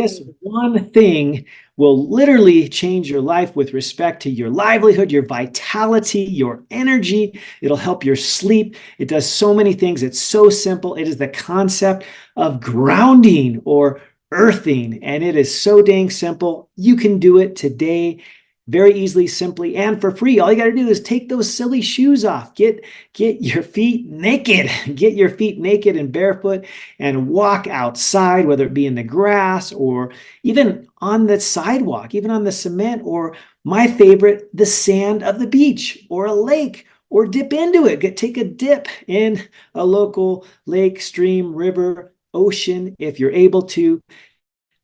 this one thing will literally change your life with respect to your livelihood, your vitality, your energy. It'll help your sleep. It does so many things. It's so simple. It is the concept of grounding or earthing, and it is so dang simple. You can do it today very easily, simply, and for free. All you got to do is take those silly shoes off. Get your feet naked. Get your feet naked and barefoot and walk outside, whether it be in the grass or even on the sidewalk, even on the cement, or my favorite, the sand of the beach or a lake, or dip into it. Take a dip in a local lake, stream, river, ocean, if you're able to.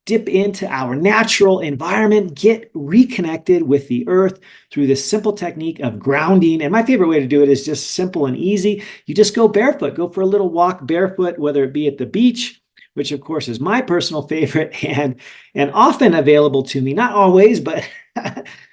Dip into our natural environment, get reconnected with the earth through this simple technique of grounding. And my favorite way to do it is just simple and easy. You just go barefoot, go for a little walk barefoot, whether it be at the beach, which of course is my personal favorite and often available to me. Not always, but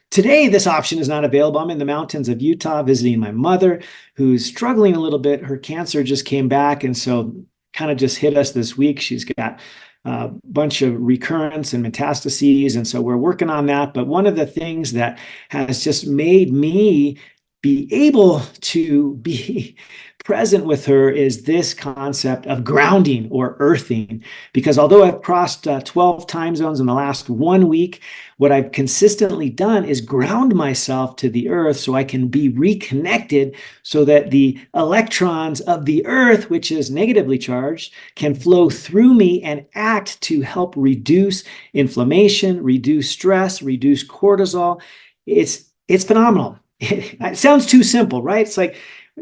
today this option is not available. I'm in the mountains of Utah visiting my mother, who's struggling a little bit. Her cancer just came back, and so kind of just hit us this week. She's got a bunch of recurrence and metastases, and so we're working on that. But one of the things that has just made me be able to be present with her is this concept of grounding or earthing. Because although I've crossed 12 time zones in the last 1 week, what I've consistently done is ground myself to the earth so I can be reconnected, so that the electrons of the earth, which is negatively charged, can flow through me and act to help reduce inflammation, reduce stress, reduce cortisol. It's phenomenal. It sounds too simple, right? It's like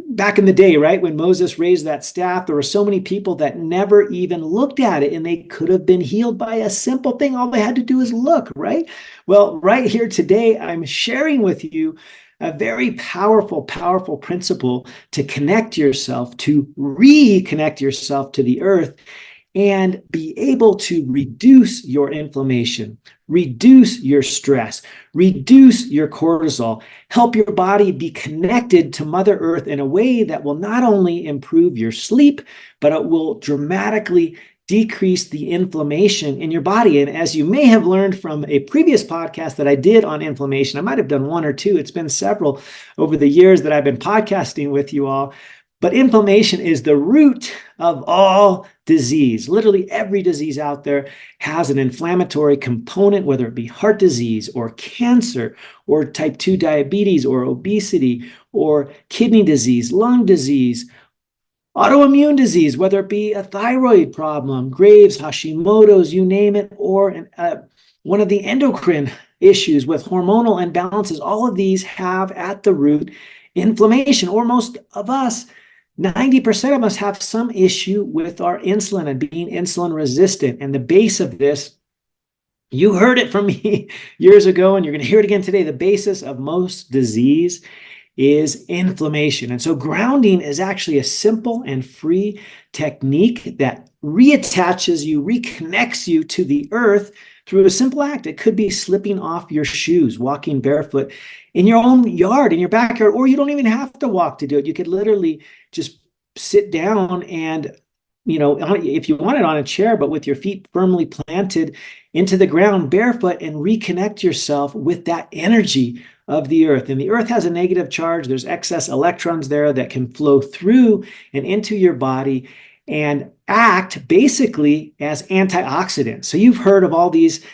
back in the day, right? When Moses raised that staff, there were so many people that never even looked at it, and they could have been healed by a simple thing. All they had to do is look, right? Well, right here today, I'm sharing with you a very powerful, powerful principle to connect yourself, to reconnect yourself to the earth, and be able to reduce your inflammation, reduce your stress, reduce your cortisol, help your body be connected to Mother Earth in a way that will not only improve your sleep, but it will dramatically decrease the inflammation in your body. And as you may have learned from a previous podcast that I did on inflammation, I might have done one or two, it's been several over the years that I've been podcasting with you all, but inflammation is the root of all disease. Literally every disease out there has an inflammatory component, whether it be heart disease or cancer or type 2 diabetes or obesity or kidney disease, lung disease, autoimmune disease, whether it be a thyroid problem, Graves, Hashimoto's, you name it, or one of the endocrine issues with hormonal imbalances. All of these have at the root inflammation, or most of us, 90% of us have some issue with our insulin and being insulin resistant. And the base of this, you heard it from me years ago, and you're going to hear it again today. The basis of most disease is inflammation. And so grounding is actually a simple and free technique that reattaches you, reconnects you to the earth through a simple act. It could be slipping off your shoes, walking barefoot in your own yard, in your backyard, or you don't even have to walk to do it. You could literally just sit down and, if you want it on a chair, but with your feet firmly planted into the ground, barefoot, and reconnect yourself with that energy of the earth. And the earth has a negative charge. There's excess electrons there that can flow through and into your body and act basically as antioxidants. So you've heard of all these,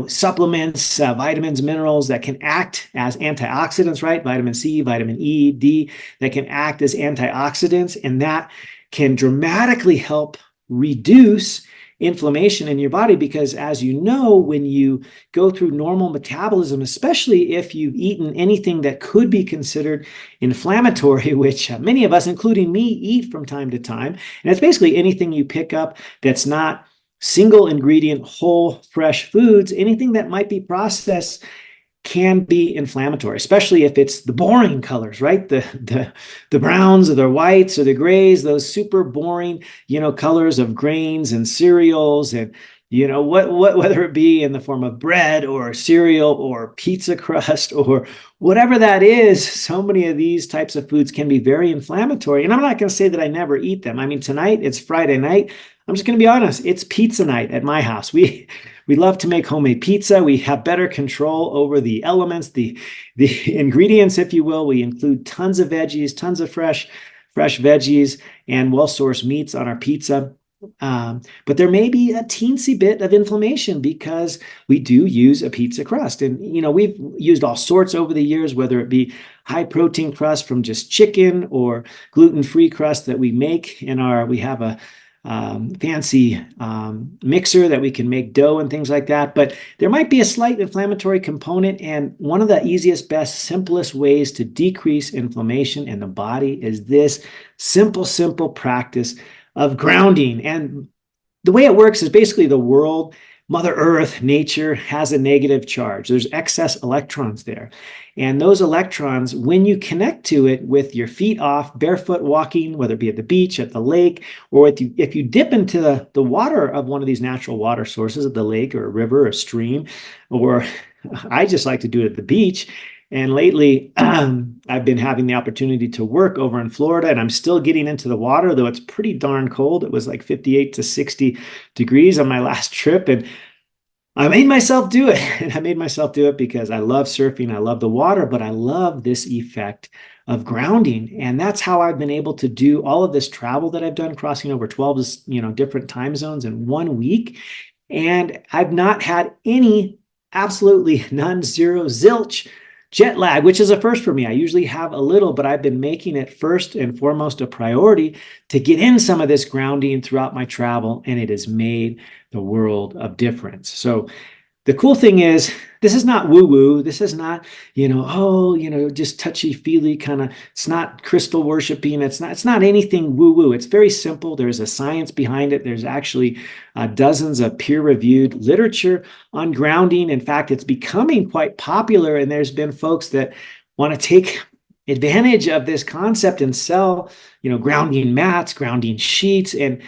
supplements, vitamins, minerals that can act as antioxidants, right? Vitamin C, vitamin E, D, that can act as antioxidants, and that can dramatically help reduce inflammation in your body, because as you know, when you go through normal metabolism, especially if you've eaten anything that could be considered inflammatory, which many of us, including me, eat from time to time, and it's basically anything you pick up that's not single ingredient, whole, fresh foods, anything that might be processed can be inflammatory, especially if it's the boring colors, right? The browns or the whites or the grays, those super boring, colors of grains and cereals, and whether it be in the form of bread or cereal or pizza crust or whatever that is. So many of these types of foods can be very inflammatory. And I'm not going to say that I never eat them. I mean, tonight it's Friday night. I'm just going to be honest. It's pizza night at my house. We love to make homemade pizza. We have better control over the elements, the ingredients, if you will. We include tons of veggies, tons of fresh veggies and well-sourced meats on our pizza. But there may be a teensy bit of inflammation because we do use a pizza crust. And, we've used all sorts over the years, whether it be high protein crust from just chicken or gluten-free crust that we make we have a fancy mixer that we can make dough and things like that. But there might be a slight inflammatory component. And one of the easiest, best, simplest ways to decrease inflammation in the body is this simple practice of grounding. And the way it works is basically the world, Mother Earth, nature has a negative charge. There's excess electrons there. And those electrons, when you connect to it with your feet off, barefoot walking, whether it be at the beach, at the lake, or if you dip into the water of one of these natural water sources, at the lake or a river or a stream, or I just like to do it at the beach. And lately, I've been having the opportunity to work over in Florida, and I'm still getting into the water, though it's pretty darn cold. It was like 58 to 60 degrees on my last trip, and I made myself do it. And I made myself do it because I love surfing, I love the water, but I love this effect of grounding. And that's how I've been able to do all of this travel that I've done, crossing over 12 different time zones in 1 week. And I've not had any, absolutely none, zero, zilch jet lag, which is a first for me. I usually have a little, but I've been making it first and foremost a priority to get in some of this grounding throughout my travel, and it has made the world of difference. So the cool thing is, this is not woo-woo. This is not, just touchy-feely kind of, it's not crystal worshiping. It's not anything woo-woo. It's very simple. There's a science behind it. There's actually dozens of peer-reviewed literature on grounding. In fact, it's becoming quite popular, and there's been folks that want to take advantage of this concept and sell, grounding mats, grounding sheets, and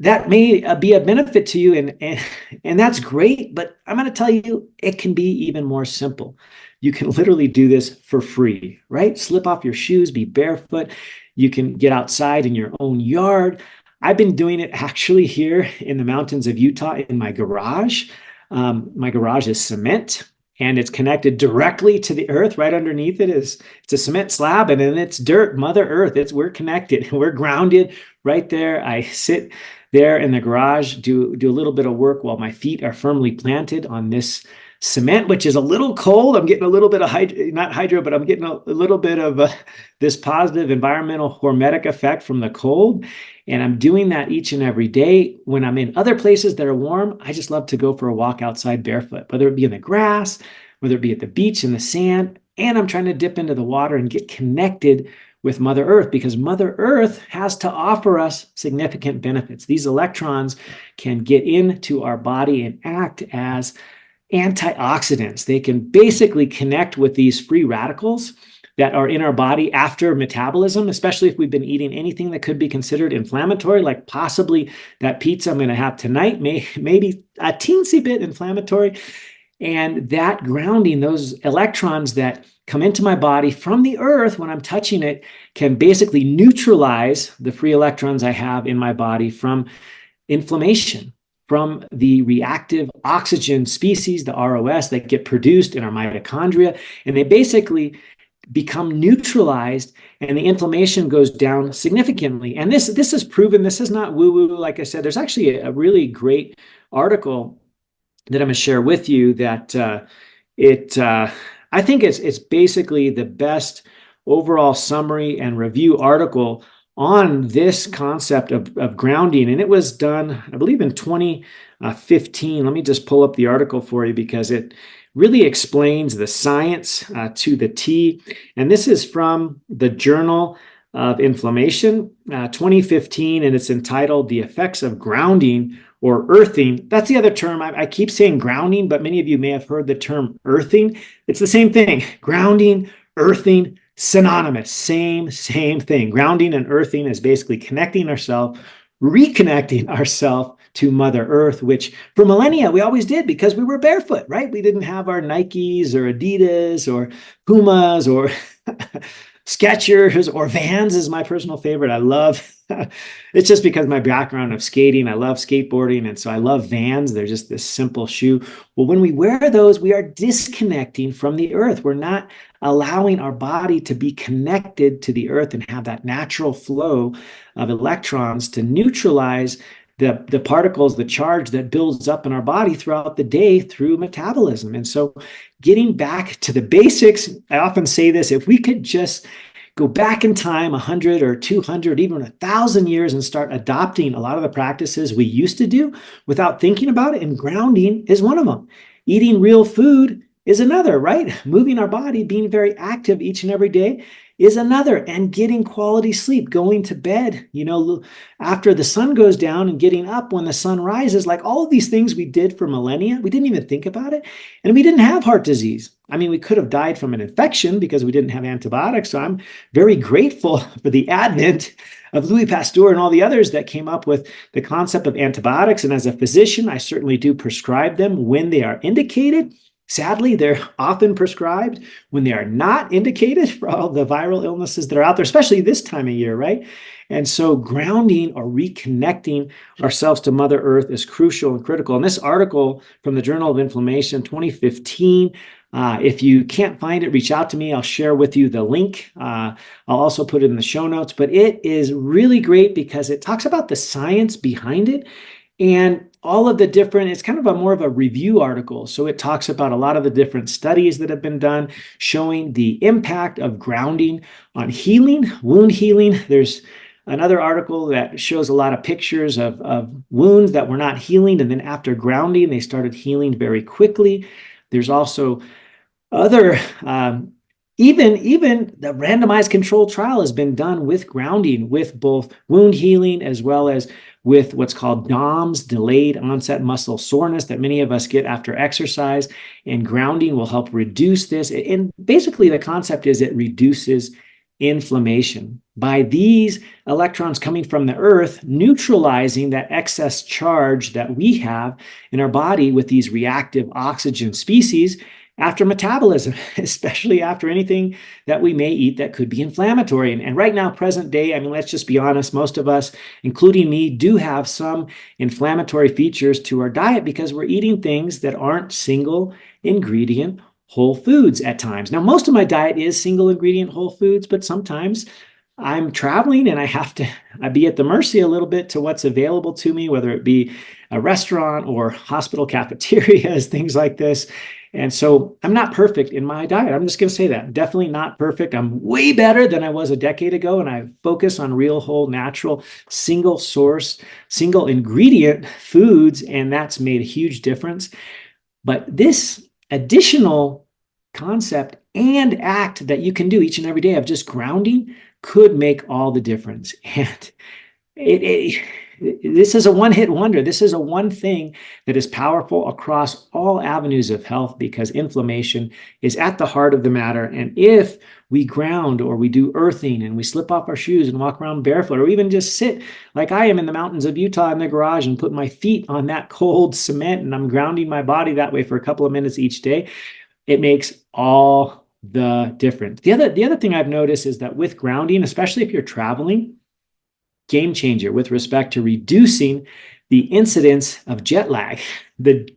that may be a benefit to you, and that's great, but I'm going to tell you, it can be even more simple. You can literally do this for free, right? Slip off your shoes, be barefoot. You can get outside in your own yard. I've been doing it actually here in the mountains of Utah in my garage. My garage is cement, and it's connected directly to the earth. Right underneath it's a cement slab, and then it's dirt, Mother Earth. We're connected, we're grounded right there. I sit there in the garage, do a little bit of work while my feet are firmly planted on this cement, which is a little cold. I'm getting a little bit of but I'm getting a little bit of this positive environmental hormetic effect from the cold. And I'm doing that each and every day. When I'm in other places that are warm, I just love to go for a walk outside barefoot, whether it be in the grass, whether it be at the beach in the sand, and I'm trying to dip into the water and get connected with Mother Earth, because Mother Earth has to offer us significant benefits. These electrons can get into our body and act as antioxidants. They can basically connect with these free radicals that are in our body after metabolism, especially if we've been eating anything that could be considered inflammatory, like possibly that pizza I'm going to have tonight, maybe a teensy bit inflammatory. And that grounding, those electrons that come into my body from the earth when I'm touching it, can basically neutralize the free electrons I have in my body from inflammation, from the reactive oxygen species, the ROS, that get produced in our mitochondria. And they basically become neutralized, and the inflammation goes down significantly. And this is proven. This is not woo-woo. Like I said, there's actually a really great article that I'm going to share with you that I think it's basically the best overall summary and review article on this concept of grounding. And it was done, I believe, in 2015. Let me just pull up the article for you, because it really explains the science to the T. And this is from the Journal of Inflammation, 2015, and it's entitled "The Effects of Grounding or Earthing." That's the other term. I keep saying grounding, but many of you may have heard the term earthing. It's the same thing. Grounding, earthing, synonymous, same thing. Grounding and earthing is basically connecting ourselves, reconnecting ourselves to Mother Earth, which for millennia we always did because we were barefoot, right? We didn't have our Nikes or Adidas or Pumas or Skechers or Vans is my personal favorite. I love it's just because my background of skating. I love skateboarding. And so I love Vans. They're just this simple shoe. Well, when we wear those, we are disconnecting from the earth. We're not allowing our body to be connected to the earth and have that natural flow of electrons to neutralize the particles, the charge that builds up in our body throughout the day through metabolism. And so getting back to the basics, I often say this, if we could just go back in time 100 or 200, even 1,000 years and start adopting a lot of the practices we used to do without thinking about it, and grounding is one of them. Eating real food is another, right? Moving our body, being very active each and every day is another, and getting quality sleep, going to bed, after the sun goes down and getting up when the sun rises, like all of these things we did for millennia, we didn't even think about it. And we didn't have heart disease. I mean, we could have died from an infection because we didn't have antibiotics. So I'm very grateful for the advent of Louis Pasteur and all the others that came up with the concept of antibiotics. And as a physician, I certainly do prescribe them when they are indicated. Sadly, they're often prescribed when they are not indicated for all the viral illnesses that are out there, especially this time of year, right? And so grounding or reconnecting ourselves to Mother Earth is crucial and critical. And this article from the Journal of Inflammation 2015, if you can't find it, reach out to me. I'll share with you the link. I'll also put it in the show notes. But it is really great because it talks about the science behind it. And all of the different, it's kind of more of a review article. So it talks about a lot of the different studies that have been done showing the impact of grounding on healing, wound healing. There's another article that shows a lot of pictures of wounds that were not healing. And then after grounding, they started healing very quickly. There's also other, even the randomized controlled trial has been done with grounding, with both wound healing as well as with what's called DOMS, delayed onset muscle soreness, that many of us get after exercise. And grounding will help reduce this. And basically the concept is it reduces inflammation by these electrons coming from the earth, neutralizing that excess charge that we have in our body with these reactive oxygen species after metabolism, especially after anything that we may eat that could be inflammatory. And right now, present day, I mean, let's just be honest, most of us, including me, do have some inflammatory features to our diet because we're eating things that aren't single ingredient whole foods at times. Now, most of my diet is single ingredient whole foods, but sometimes I'm traveling and I be at the mercy a little bit to what's available to me, whether it be a restaurant or hospital cafeterias, things like this. And so I'm not perfect in my diet. I'm just going to say that. I'm definitely not perfect. I'm way better than I was a decade ago. And I focus on real, whole, natural, single source, single ingredient foods. And that's made a huge difference. But this additional concept and act that you can do each and every day of just grounding could make all the difference. And this is a one-hit wonder. This is a one thing that is powerful across all avenues of health because inflammation is at the heart of the matter. And if we ground or we do earthing and we slip off our shoes and walk around barefoot or even just sit like I am in the mountains of Utah in the garage and put my feet on that cold cement and I'm grounding my body that way for a couple of minutes each day, it makes all the difference. The other thing I've noticed is that with grounding, especially if you're traveling, game changer with respect to reducing the incidence of jet lag, the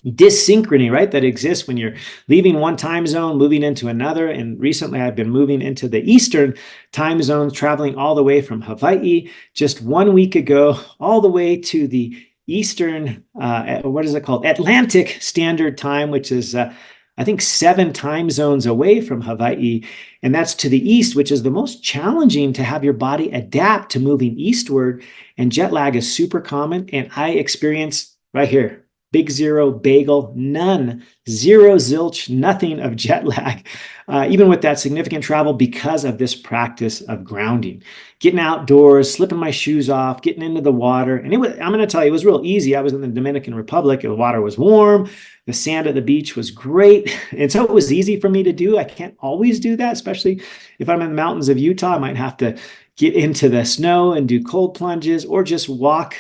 dyssynchrony, right, that exists when you're leaving one time zone, moving into another. And recently I've been moving into the Eastern time zones, traveling all the way from Hawaii just 1 week ago, all the way to the Eastern, what is it called? Atlantic Standard Time, which is I think 7 time zones away from Hawaii. And that's to the east, which is the most challenging to have your body adapt to moving eastward. And jet lag is super common. And I experienced right here, big zero, bagel, none, zero, zilch, nothing of jet lag, even with that significant travel because of this practice of grounding. Getting outdoors, slipping my shoes off, getting into the water. And I'm going to tell you, it was real easy. I was in the Dominican Republic. The water was warm. The sand at the beach was great. And so it was easy for me to do. I can't always do that, especially if I'm in the mountains of Utah. I might have to get into the snow and do cold plunges or just walk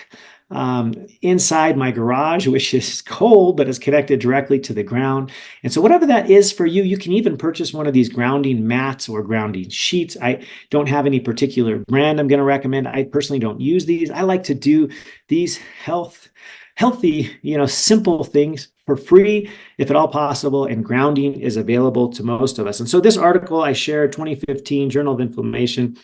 inside my garage, which is cold, but is connected directly to the ground. And so whatever that is for you, you can even purchase one of these grounding mats or grounding sheets. I don't have any particular brand I'm going to recommend. I personally don't use these. I like to do these healthy, simple things for free, if at all possible, and grounding is available to most of us. And so this article I shared, 2015 Journal of Inflammation,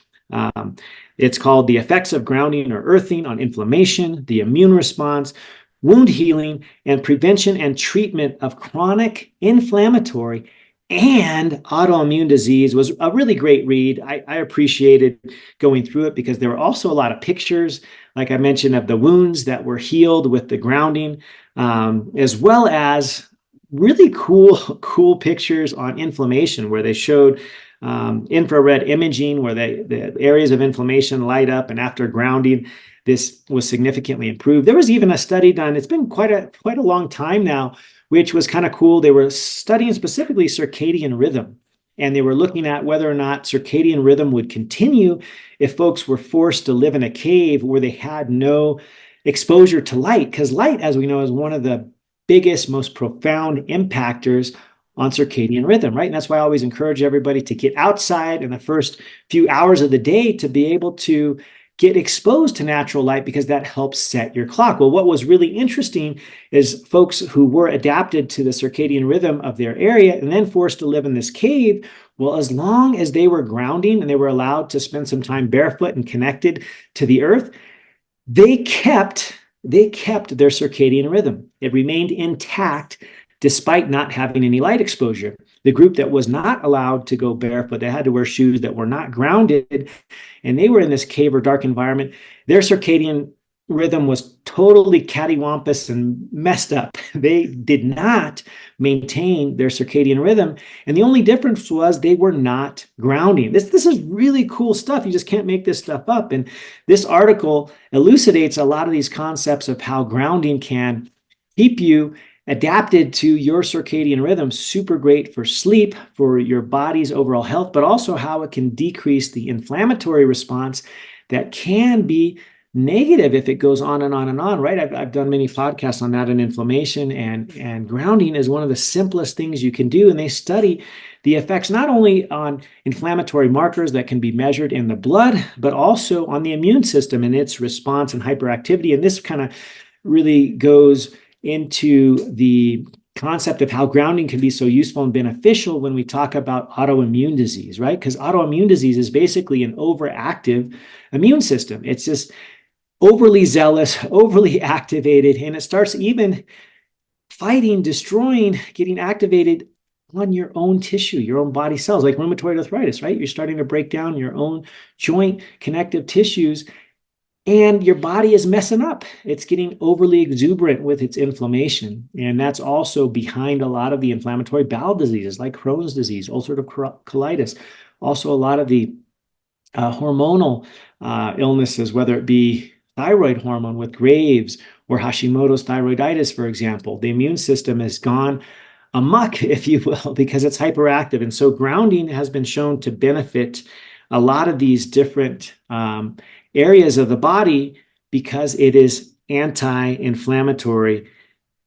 it's called The Effects of Grounding or Earthing on Inflammation, the Immune Response, Wound Healing, and Prevention and Treatment of Chronic Inflammatory and Autoimmune Disease. Was a really great read. I appreciated going through it because there were also a lot of pictures, like I mentioned, of the wounds that were healed with the grounding, as well as really cool pictures on inflammation where they showed infrared imaging where the areas of inflammation light up, and after grounding, this was significantly improved. There was even a study done, it's been quite a long time now, which was kind of cool. They were studying specifically circadian rhythm, and they were looking at whether or not circadian rhythm would continue if folks were forced to live in a cave where they had no exposure to light, because light, as we know, is one of the biggest, most profound impactors on circadian rhythm, right? And that's why I always encourage everybody to get outside in the first few hours of the day to be able to get exposed to natural light, because that helps set your clock. Well, what was really interesting is folks who were adapted to the circadian rhythm of their area and then forced to live in this cave, well, as long as they were grounding and they were allowed to spend some time barefoot and connected to the earth, they kept their circadian rhythm. It remained intact despite not having any light exposure. The group that was not allowed to go barefoot, they had to wear shoes that were not grounded, and they were in this cave or dark environment, their circadian rhythm was totally cattywampus and messed up. They did not maintain their circadian rhythm, and the only difference was they were not grounding. This is really cool stuff. You just can't make this stuff up. And this article elucidates a lot of these concepts of how grounding can keep you adapted to your circadian rhythm. Super great for sleep, for your body's overall health, but also how it can decrease the inflammatory response that can be negative if it goes on and on and on, right? I've done many podcasts on that and inflammation, and grounding is one of the simplest things you can do. And they study the effects not only on inflammatory markers that can be measured in the blood, but also on the immune system and its response and hyperactivity. And this kind of really goes into the concept of how grounding can be so useful and beneficial when we talk about autoimmune disease, right? Because autoimmune disease is basically an overactive immune system. It's just overly zealous, overly activated, and it starts even fighting, destroying, getting activated on your own tissue, your own body cells, like rheumatoid arthritis, right? You're starting to break down your own joint connective tissues, and your body is messing up. It's getting overly exuberant with its inflammation. And that's also behind a lot of the inflammatory bowel diseases like Crohn's disease, ulcerative colitis, also a lot of the hormonal illnesses, whether it be thyroid hormone with Graves or Hashimoto's thyroiditis, for example. The immune system has gone amok, if you will, because it's hyperactive. And so grounding has been shown to benefit a lot of these different areas of the body because it is anti-inflammatory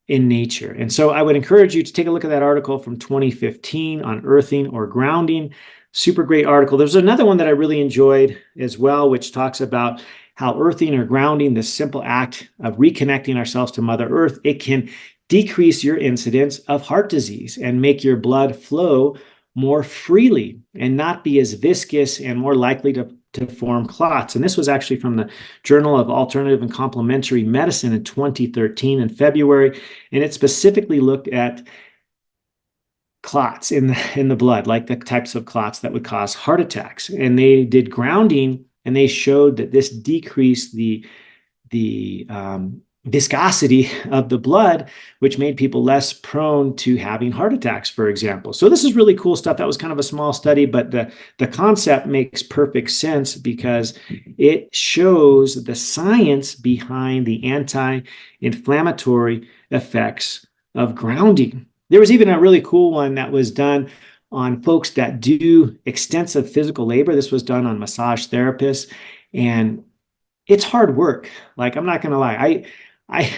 in nature. And so I would encourage you to take a look at that article from 2015 on earthing or grounding. Super great article. There's another one that I really enjoyed as well, which talks about how earthing or grounding, this simple act of reconnecting ourselves to Mother Earth, it can decrease your incidence of heart disease and make your blood flow more freely and not be as viscous and more likely to form clots. And this was actually from the Journal of Alternative and Complementary Medicine in 2013 in February. And it specifically looked at clots in the blood, like the types of clots that would cause heart attacks. And they did grounding, and they showed that this decreased the viscosity of the blood, which made people less prone to having heart attacks, for example. So this is really cool stuff. That was kind of a small study, but the concept makes perfect sense because it shows the science behind the anti-inflammatory effects of grounding. There was even a really cool one that was done on folks that do extensive physical labor. This was done on massage therapists, and it's hard work. Like, I'm not gonna lie. I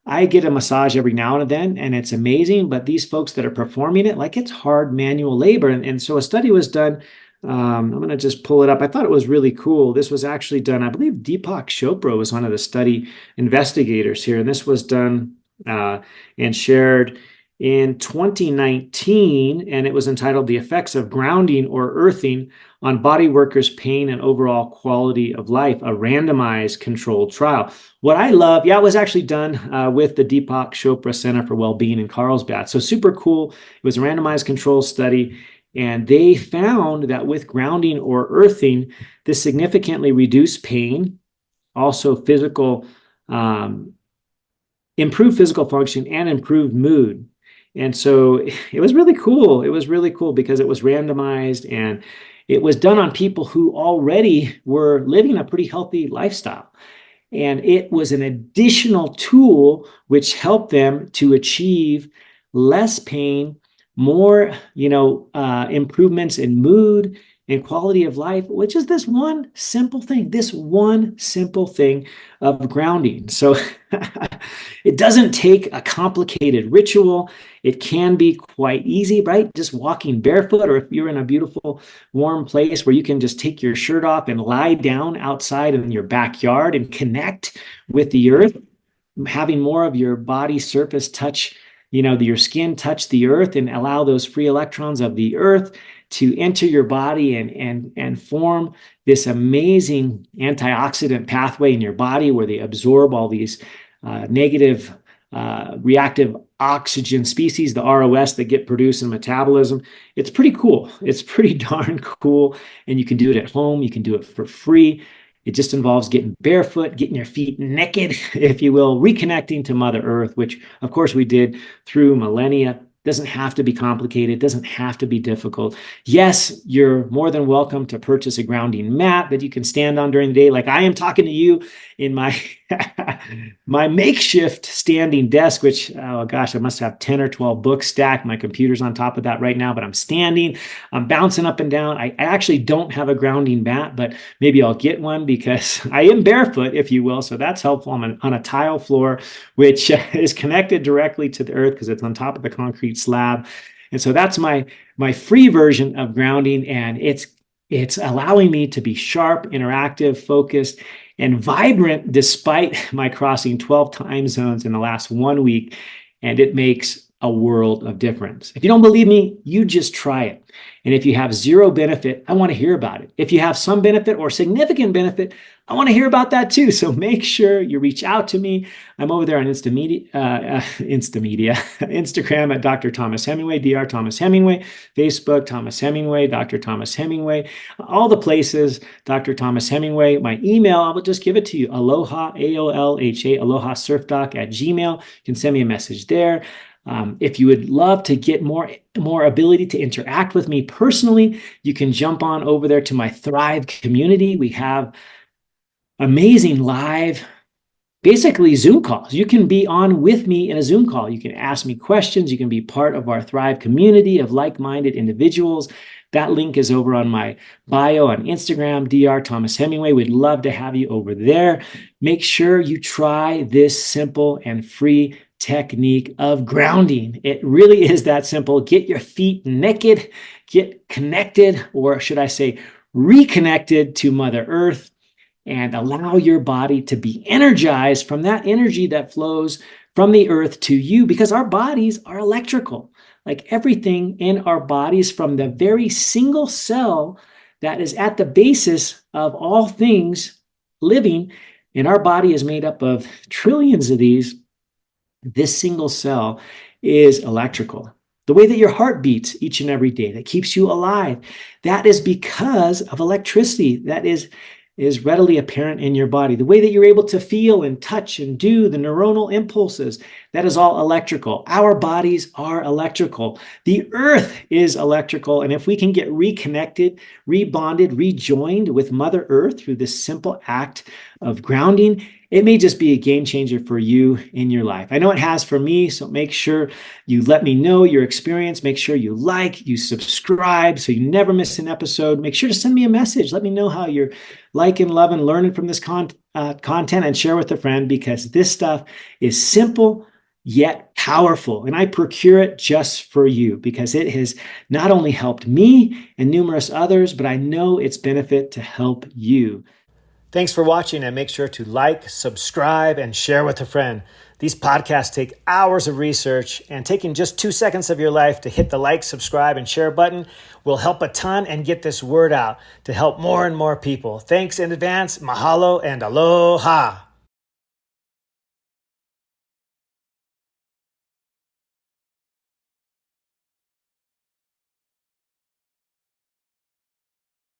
I get a massage every now and then, and it's amazing. But these folks that are performing it, like, it's hard manual labor. And so a study was done. I'm going to just pull it up. I thought it was really cool. This was actually done, I believe Deepak Chopra was one of the study investigators here. And this was done and shared in 2019. And it was entitled The Effects of Grounding or Earthing on Body Workers' Pain and Overall Quality of Life, a randomized controlled trial. What I love, yeah, it was actually done with the Deepak Chopra Center for Wellbeing in Carlsbad. So super cool. It was a randomized control study, and they found that with grounding or earthing, this significantly reduced pain, also improved physical function, and improved mood. And so it was really cool. It was really cool because it was randomized and it was done on people who already were living a pretty healthy lifestyle. And it was an additional tool which helped them to achieve less pain, more, improvements in mood and quality of life, which is this one simple thing of grounding. So it doesn't take a complicated ritual. It can be quite easy, right? Just walking barefoot, or if you're in a beautiful, warm place where you can just take your shirt off and lie down outside in your backyard and connect with the earth, having more of your body surface touch, your skin touch the earth and allow those free electrons of the earth to enter your body and form this amazing antioxidant pathway in your body where they absorb all these negative reactive oxygen species, the ROS, that get produced in metabolism. It's pretty cool. It's pretty darn cool. And you can do it at home. You can do it for free. It just involves getting barefoot, getting your feet naked, if you will, reconnecting to Mother Earth, which, of course, we did through millennia. Doesn't have to be complicated. Doesn't have to be difficult. Yes, you're more than welcome to purchase a grounding mat that you can stand on during the day. Like I am talking to you in my my makeshift standing desk, which, oh gosh, I must have 10 or 12 books stacked. My computer's on top of that right now, but I'm standing, I'm bouncing up and down. I actually don't have a grounding mat, but maybe I'll get one because I am barefoot, if you will. So that's helpful. I'm on a tile floor, which is connected directly to the earth because it's on top of the concrete slab. And so that's my free version of grounding. And it's allowing me to be sharp, interactive, focused, and vibrant despite my crossing 12 time zones in the last 1 week. And it makes a world of difference. If you don't believe me, you just try it. And if you have zero benefit, I want to hear about it. If you have some benefit or significant benefit, I want to hear about that too. So make sure you reach out to me. I'm over there on Instagram at Dr. Thomas Hemingway, Dr. Thomas Hemingway, Facebook, Thomas Hemingway, Dr. Thomas Hemingway, all the places, Dr. Thomas Hemingway. My email, I will just give it to you, aloha, AOLHA, aloha surfdoc at Gmail. You can send me a message there. If you would love to get more ability to interact with me personally, you can jump on over there to my Thrive community. We have amazing live, basically Zoom calls. You can be on with me in a Zoom call. You can ask me questions. You can be part of our Thrive community of like-minded individuals. That link is over on my bio on Instagram, Dr. Thomas Hemingway. We'd love to have you over there. Make sure you try this simple and free technique of grounding. It really is that simple. Get your feet naked, get connected, or should I say reconnected to Mother Earth, and allow your body to be energized from that energy that flows from the earth to you, because our bodies are electrical. Like everything in our bodies, from the very single cell that is at the basis of all things living, and our body is made up of trillions of these. This single cell is electrical. The way that your heart beats each and every day, that keeps you alive, that is because of electricity that is readily apparent in your body. The way that you're able to feel and touch and do, the neuronal impulses, That is all electrical. Our bodies are electrical. The earth is electrical. And if we can get reconnected, rebonded, rejoined with Mother Earth through this simple act of grounding, it may just be a game changer for you in your life. I know it has for me, so make sure you let me know your experience. Make sure you like, you subscribe so you never miss an episode. Make sure to send me a message. Let me know how you're liking, loving, learning from this content and share with a friend, because this stuff is simple yet powerful. And I procure it just for you because it has not only helped me and numerous others, but I know its benefit to help you. Thanks for watching, and make sure to like, subscribe, and share with a friend. These podcasts take hours of research, and taking just 2 seconds of your life to hit the like, subscribe, and share button will help a ton and get this word out to help more and more people. Thanks in advance, mahalo, and aloha.